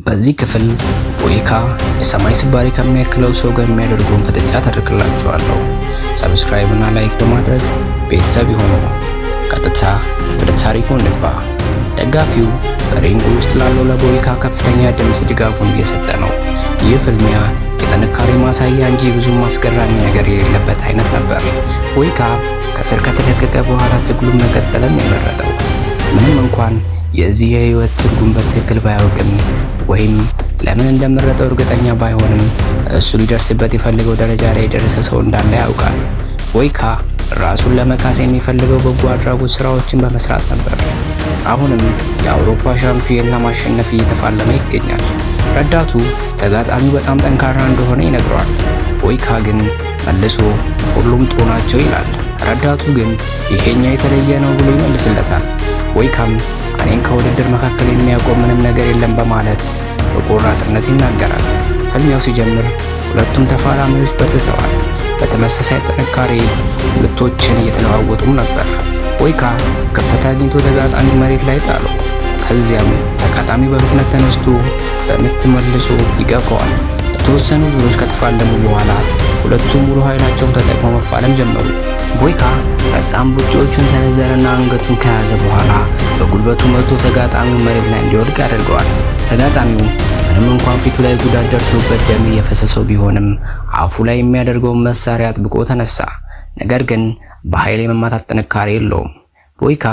በዚህ ክፍል ቦይካ የሰማይ ስባሪ ከሚያክለው ሰው ጋር የሚያደርገውን ፍጥጫ ታደርግላችኋለሁ። ሰብስክራይብ እና ላይክ በማድረግ ቤተሰብ ይሁኑ። ቀጥታ ወደ ታሪኩ እንግባ። ደጋፊው በሪንግ ውስጥ ላለው ለቦይካ ከፍተኛ ድምፅ ድጋፉን እየሰጠ ነው። ይህ ፍልሚያ የጥንካሬ ማሳያ እንጂ ብዙም አስገራሚ ነገር የሌለበት አይነት ነበር። ቦይካ ከስር ከተለቀቀ በኋላ ትግሉን መቀጠልን የመረጠው ምንም እንኳን የዚህ የህይወት ትርጉም በትክክል ባያውቅም ወይም ለምን እንደመረጠው እርግጠኛ ባይሆንም እሱ ሊደርስበት የፈለገው ደረጃ ላይ የደረሰ ሰው እንዳለ ያውቃል። ቦይካ ራሱን ለመካስ የሚፈልገው በጎ አድራጎት ስራዎችን በመስራት ነበር። አሁንም የአውሮፓ ሻምፒዮን ለማሸነፍ እየተፋለመ ይገኛል። ረዳቱ ተጋጣሚው በጣም ጠንካራ እንደሆነ ይነግረዋል። ቦይካ ግን መልሶ ሁሉም ጥሩ ናቸው ይላል። ረዳቱ ግን ይሄኛው የተለየ ነው ብሎ ይመልስለታል። ቦይካም እኔን ከውድድር መካከል የሚያቆም ምንም ነገር የለም በማለት በቆራጥነት ይናገራል። ፍልሚያው ሲጀምር ሁለቱም ተፋላሚዎች በርትተዋል። በተመሳሳይ ጥንካሬ ምቶችን እየተለዋወጡም ነበር። ቦይካ ክፍተት አግኝቶ ተጋጣሚ መሬት ላይ ጣለው። ከዚያም ተጋጣሚ በፍጥነት ተነስቶ በምት መልሶ ይገፋዋል። የተወሰኑ ዙሮች ከተፋለሙ በኋላ ሁለቱም ሙሉ ኃይላቸውን ተጠቅመው መፋለም ጀመሩ። ቦይካ በጣም ቡጢዎቹን ሰነዘረና አንገቱን ከያዘ በኋላ በጉልበቱ መቶ ተጋጣሚው መሬት ላይ እንዲወድቅ ያደርገዋል። ተጋጣሚው ምንም እንኳን ፊቱ ላይ ጉዳት ደርሶበት ደም እየፈሰሰው ቢሆንም አፉ ላይ የሚያደርገውን መሳሪያ አጥብቆ ተነሳ። ነገር ግን በኃይል የመማታት ጥንካሬ የለውም። ቦይካ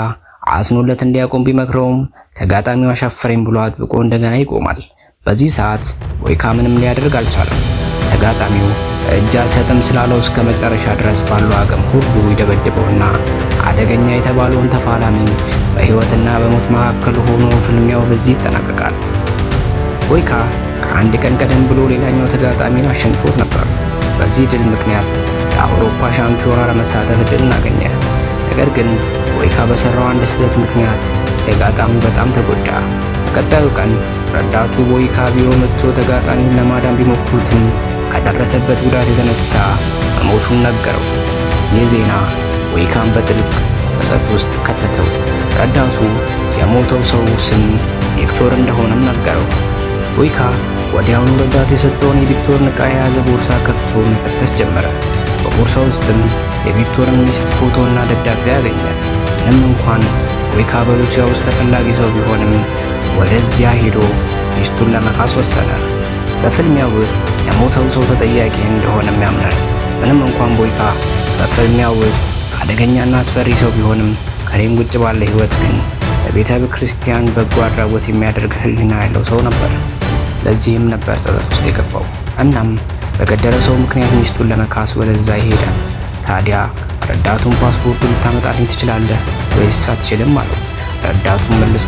አዝኖለት እንዲያቆም ቢመክረውም ተጋጣሚው አሻፈረኝ ብሎ አጥብቆ እንደገና ይቆማል። በዚህ ሰዓት ቦይካ ምንም ሊያደርግ አልቻለም። ተጋጣሚው እጅ አልሰጥም ስላለው እስከ መጨረሻ ድረስ ባለው አቅም ሁሉ ይደበድበውና አደገኛ የተባለውን ተፋላሚ በህይወትና በሞት መካከል ሆኖ ፍልሚያው በዚህ ይጠናቀቃል። ቦይካ ከአንድ ቀን ቀደም ብሎ ሌላኛው ተጋጣሚን አሸንፎት ነበር። በዚህ ድል ምክንያት የአውሮፓ ሻምፒዮና ለመሳተፍ እድልን አገኘ። ነገር ግን ቦይካ በሰራው አንድ ስህተት ምክንያት ተጋጣሚው በጣም ተጎዳ። በቀጣዩ ቀን ረዳቱ ቦይካ ቢሮ መጥቶ ተጋጣሚውን ለማዳን ቢሞክሩትም ከደረሰበት ጉዳት የተነሳ መሞቱን ነገረው። ይህ ዜና ቦይካን በጥልቅ ጸጸት ውስጥ ከተተው። ረዳቱ የሞተው ሰው ስም ቪክቶር እንደሆነም ነገረው። ቦይካ ወዲያውኑ ረዳቱ የሰጠውን የቪክቶርን ዕቃ የያዘ ቦርሳ ከፍቶ መፈተሽ ጀመረ። በቦርሳ ውስጥም የቪክቶርን ሚስት ፎቶና ደብዳቤ አገኘ። ምንም እንኳን ቦይካ በሩሲያ ውስጥ ተፈላጊ ሰው ቢሆንም ወደዚያ ሄዶ ሚስቱን ለመካስ ወሰነ። በፍልሚያው ውስጥ የሞተው ሰው ተጠያቂ እንደሆነም ያምናል። ምንም እንኳን ቦይካ በፍልሚያው ውስጥ አደገኛና አስፈሪ ሰው ቢሆንም ከሪንግ ውጭ ባለ ህይወት ግን በቤተ ክርስቲያን በጎ አድራጎት የሚያደርግ ህሊና ያለው ሰው ነበር። ለዚህም ነበር ጸጸት ውስጥ የገባው። እናም በገደለው ሰው ምክንያት ሚስቱን ለመካስ ወደዛ ይሄዳል። ታዲያ ረዳቱን ፓስፖርቱን ልታመጣልኝ ትችላለህ ወይስ አትችልም አለው። ረዳቱን መልሶ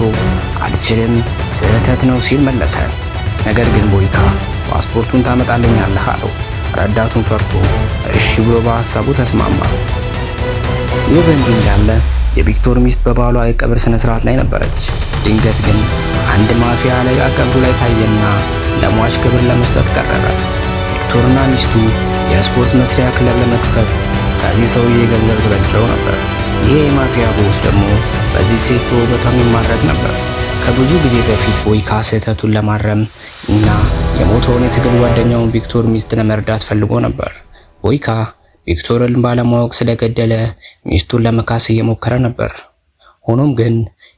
አልችልም፣ ስህተት ነው ሲል መለሰ። ነገር ግን ቦይካ ፓስፖርቱን ታመጣልኛለህ አለው። ረዳቱን ፈርቶ እሺ ብሎ በሐሳቡ ተስማማ። ይህ በእንዲህ እንዳለ የቪክቶር ሚስት በባሏ የቀብር ስነ ስርዓት ላይ ነበረች። ድንገት ግን አንድ ማፊያ አለቃ ቀብሩ ላይ ታየና ለሟች ክብር ለመስጠት ቀረበ። ቪክቶርና ሚስቱ የስፖርት መስሪያ ክለብ ለመክፈት ከዚህ ሰውዬ ገንዘብ ተበድረው ነበር። ይህ የማፊያ ቦስ ደግሞ በዚህ ሴት በውበቷ የሚማረክ ነበር። ከብዙ ጊዜ በፊት ቦይካ ስህተቱን ለማረም እና የሞተውን የትግል ጓደኛውን ቪክቶር ሚስት ለመርዳት ፈልጎ ነበር። ቦይካ ቪክቶርን ባለማወቅ ስለገደለ ሚስቱን ለመካስ እየሞከረ ነበር። ሆኖም ግን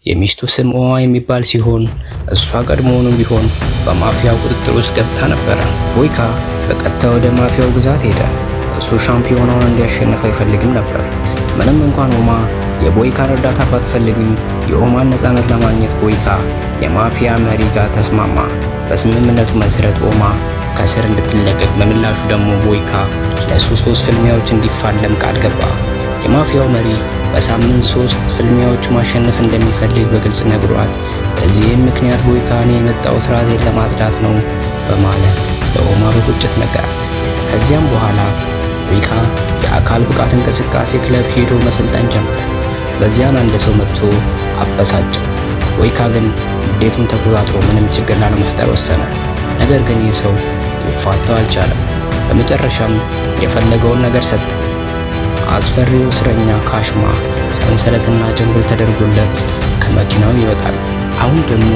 የሚስቱ ስም ኦማ የሚባል ሲሆን እሷ ቀድሞውንም ቢሆን በማፊያው ቁጥጥር ውስጥ ገብታ ነበር። ቦይካ በቀጥታ ወደ ማፊያው ግዛት ሄደ። እሱ ሻምፒዮናውን እንዲያሸንፍ አይፈልግም ነበር። ምንም እንኳን ኦማ የቦይካን እርዳታ ባትፈልግም የኦማን ነፃነት ለማግኘት ቦይካ የማፊያ መሪ ጋር ተስማማ። በስምምነቱ መሰረት ኦማ ከስር እንድትለቀቅ፣ በምላሹ ደግሞ ቦይካ ለሱ 3 ፍልሚያዎች እንዲፋለም ቃል ገባ። የማፊያው መሪ በሳምንት 3 ፍልሚያዎች ማሸነፍ እንደሚፈልግ በግልጽ ነግሯት፣ በዚህም ምክንያት ቦይካ እኔ የመጣሁት ራሴን ለማጽዳት ነው በማለት ለኦማ በቁጭት ነገራት። ከዚያም በኋላ ቦይካ የአካል ብቃት እንቅስቃሴ ክለብ ሄዶ መሰልጠን ጀመረ። በዚያም አንድ ሰው መጥቶ አበሳጨው። ቦይካ ግን ንዴቱን ተቆጣጥሮ ምንም ችግር ላለመፍጠር ወሰነ። ነገር ግን ይህ ሰው ሊፋታው አልቻለም። በመጨረሻም የፈለገውን ነገር ሰጠ። አስፈሪው እስረኛ ካሽማ ሰንሰለትና ጭንብል ተደርጎለት ከመኪናው ይወጣል። አሁን ደግሞ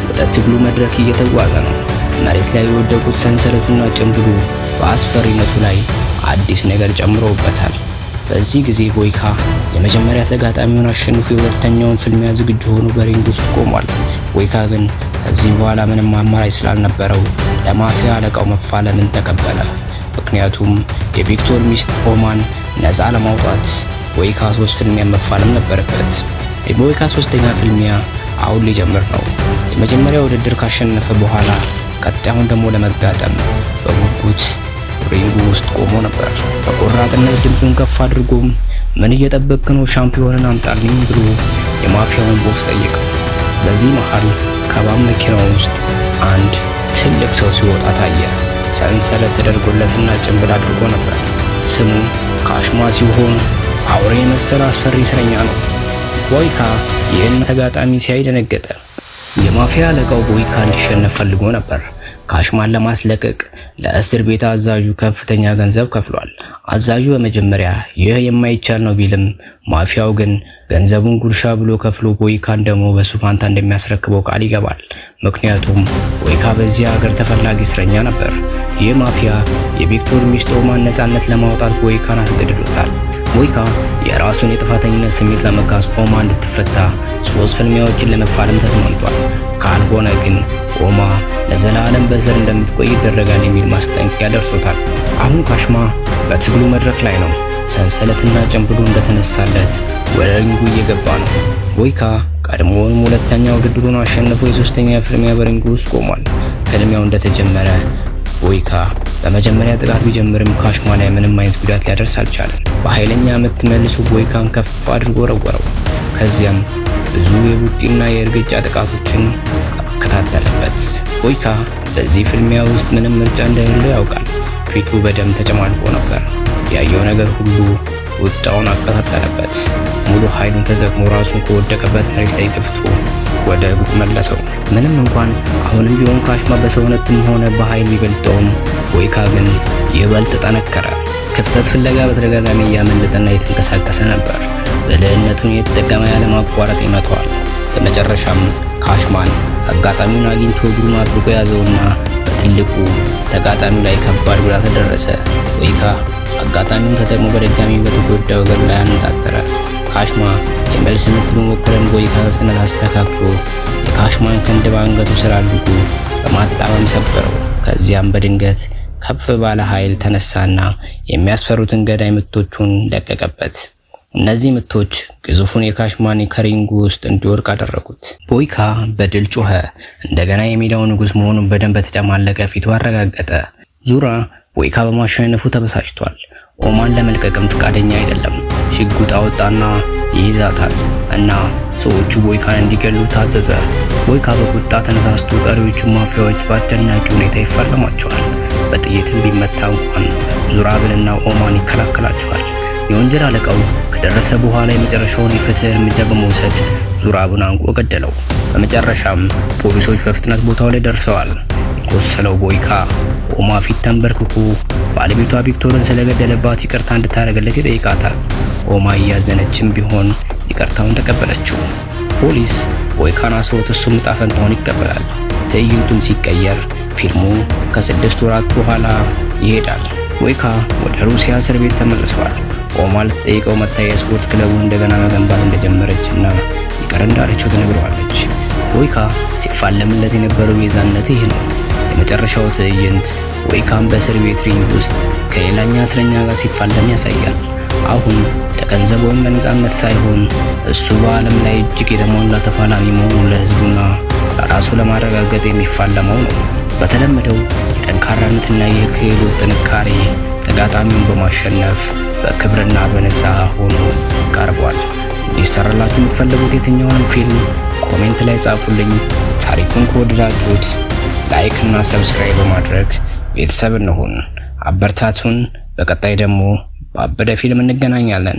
ወደ ትግሉ መድረክ እየተጓዘ ነው። መሬት ላይ የወደቁት ሰንሰለቱና ጭምብሉ በአስፈሪነቱ ላይ አዲስ ነገር ጨምሮበታል። በዚህ ጊዜ ቦይካ የመጀመሪያ ተጋጣሚውን አሸንፎ የሁለተኛውን ፍልሚያ ዝግጁ ሆኖ በሪንግ ውስጥ ቆሟል። ቦይካ ግን ከዚህ በኋላ ምንም አማራጭ ስላልነበረው ለማፊያ አለቃው መፋለምን ተቀበለ። ምክንያቱም የቪክቶር ሚስት ኦማን ነፃ ለማውጣት ቦይካ 3 ፍልሚያ መፋለም ነበረበት። የቦይካ 3ኛ ፍልሚያ አሁን ሊጀምር ነው። የመጀመሪያ ውድድር ካሸነፈ በኋላ ቀጣዩን ደግሞ ለመጋጠም በጉጉት ሪንጉ ውስጥ ቆሞ ነበር። በቆራጥነት ድምፁን ከፍ አድርጎም ምን እየጠበቅክ ነው? ሻምፒዮንን አምጣልኝ ብሎ የማፊያውን ቦክስ ጠየቀው። በዚህ መሃል ከባም መኪና ውስጥ አንድ ትልቅ ሰው ሲወጣ ታየ። ሰንሰለት ተደርጎለትና ጭንብል አድርጎ ነበር። ስሙ ካሽማ ሲሆን አውሬ የመሰለ አስፈሪ እስረኛ ነው። ቦይካ ይህን ተጋጣሚ ሲያይ ደነገጠ። የማፊያ አለቃው ቦይካ እንዲሸነፍ ፈልጎ ነበር። ካሽማን ለማስለቀቅ ለእስር ቤት አዛዡ ከፍተኛ ገንዘብ ከፍሏል። አዛዡ በመጀመሪያ ይህ የማይቻል ነው ቢልም ማፊያው ግን ገንዘቡን ጉርሻ ብሎ ከፍሎ ቦይካን ደግሞ በሱ ፋንታ እንደሚያስረክበው ቃል ይገባል። ምክንያቱም ቦይካ በዚህ ሀገር ተፈላጊ እስረኛ ነበር። ይህ ማፊያ የቪክቶር ሚስት ኦማን ነፃነት ለማውጣት ቦይካን አስገድዶታል። ቦይካ የራሱን የጥፋተኝነት ስሜት ለመካስ ኦማ እንድትፈታ 3 ፍልሚያዎችን ለመፋለም ተስማምቷል። ካልሆነ ግን ኦማ ለዘላለም በእስር እንደምትቆይ ይደረጋል የሚል ማስጠንቀቂያ ደርሶታል። አሁን ካሽማ በትግሉ መድረክ ላይ ነው። ሰንሰለትና ጭንብሉ እንደተነሳለት ወደ ሪንጉ እየገባ ነው። ቦይካ ቀድሞውንም ሁለተኛ ውድድሩን አሸንፎ የሶስተኛ ፍልሚያ በሪንጉ ውስጥ ቆሟል። ፍልሚያው እንደተጀመረ ቦይካ በመጀመሪያ ጥቃት ቢጀምርም ካሽማ ላይ ምንም አይነት ጉዳት ሊያደርስ አልቻለም። በኃይለኛ ምት መልሶ ቦይካን ከፍ አድርጎ ወረወረው። ከዚያም ብዙ የቡጢና የእርግጫ ጥቃቶችን አከታተለበት። ቦይካ በዚህ ፍልሚያ ውስጥ ምንም ምርጫ እንደሌለው ያውቃል። ፊቱ በደም ተጨማልቆ ነበር። ያየው ነገር ሁሉ ቁጣውን አቀጣጠለበት። ሙሉ ኃይሉን ተጠቅሞ ራሱን ከወደቀበት መሬት ላይ ገፍቶ ወደ እግሩ መለሰው። ምንም እንኳን አሁንም ቢሆን ካሽማ በሰውነትም ሆነ በኃይል ቢበልጠውም ቦይካ ግን ይበልጥ ጠነከረ። ክፍተት ፍለጋ በተደጋጋሚ እያመለጠና እየተንቀሳቀሰ ነበር። ብልህነቱን የተጠቀመ ያለማቋረጥ ይመታዋል። በመጨረሻም ካሽማን አጋጣሚውን አግኝቶ እግሩን አጥብቆ ያዘውና በትልቁ ተጋጣሚው ላይ ከባድ ጉዳት ደረሰ። ቦይካ አጋጣሚውን ተጠቅሞ በድጋሚ በተጎዳው እግር ላይ አነጣጠረ። ካሽማ የመልስ ምት በሞከረም ቦይካ በፍጥነት አስተካክሎ የካሽማን ክንድ በአንገቱ ስር አድርጎ በማጣመም ሰበረው። ከዚያም በድንገት ከፍ ባለ ኃይል ተነሳና የሚያስፈሩትን ገዳይ ምቶቹን ለቀቀበት። እነዚህ ምቶች ግዙፉን የካሽማን ከሪንጉ ውስጥ እንዲወድቅ አደረጉት። ቦይካ በድል ጮኸ። እንደገና የሜዳው ንጉሥ መሆኑን በደንብ በተጨማለቀ ፊቱ አረጋገጠ። ዙራ ቦይካ በማሸነፉ ተበሳጭቷል። ኦማን ለመልቀቅም ፈቃደኛ አይደለም። ሽጉጥ አወጣና ይይዛታል እና ሰዎቹ ቦይካን እንዲገሉ ታዘዘ። ቦይካ በቁጣ ተነሳስቶ ቀሪዎቹ ማፊያዎች በአስደናቂ ሁኔታ ይፋለማቸዋል። በጥይትም ቢመታ እንኳን ዙራብንና ኦማን ይከላከላቸዋል። የወንጀል አለቃው ከደረሰ በኋላ የመጨረሻውን የፍትህ እርምጃ በመውሰድ ዙራብን አንቆ ገደለው። በመጨረሻም ፖሊሶች በፍጥነት ቦታው ላይ ደርሰዋል። የቆሰለው ቦይካ ኦማ ፊት ተንበርክኮ ባለቤቷ ቪክቶርን ስለገደለባት ይቅርታ እንድታደርግለት ይጠይቃታል። ኦማ እያዘነችም ቢሆን ይቅርታውን ተቀበለችው። ፖሊስ ቦይካን አስሮት እሱም ዕጣ ፈንታውን ይቀበላል። ትዕይንቱም ሲቀየር ፊልሙ ከ6 ወራት በኋላ ይሄዳል። ቦይካ ወደ ሩሲያ እስር ቤት ተመልሷል። ኦማ ልትጠይቀው መታ የስፖርት ክለቡን እንደገና መገንባት እንደጀመረችና ይቅር እንዳለችው ትነግረዋለች። ቦይካ ሲፋለምለት የነበረው ቤዛነት ይህ ነው። የመጨረሻው ትዕይንት ቦይካን በእስር ቤት ሪንግ ውስጥ ከሌላኛ እስረኛ ጋር ሲፋለም ያሳያል። አሁን ለገንዘብ ወይም ለነፃነት ሳይሆን እሱ በዓለም ላይ እጅግ የተሟላ ተፋላሚ መሆኑን ለሕዝቡና ለራሱ ለማረጋገጥ የሚፋለመው ነው። በተለመደው የጠንካራነትና የክህሎት ጥንካሬ ተጋጣሚውን በማሸነፍ በክብርና በንስሐ ሆኖ ቀርቧል። እንዲሰራላችሁ የምትፈልጉት የትኛውንም ፊልም ኮሜንት ላይ ጻፉልኝ። ታሪኩን ከወደዳችሁት ላይክ እና ሰብስክራይብ በማድረግ ቤተሰብ እንሁን። አበርታቱን። በቀጣይ ደግሞ በአበደ ፊልም እንገናኛለን።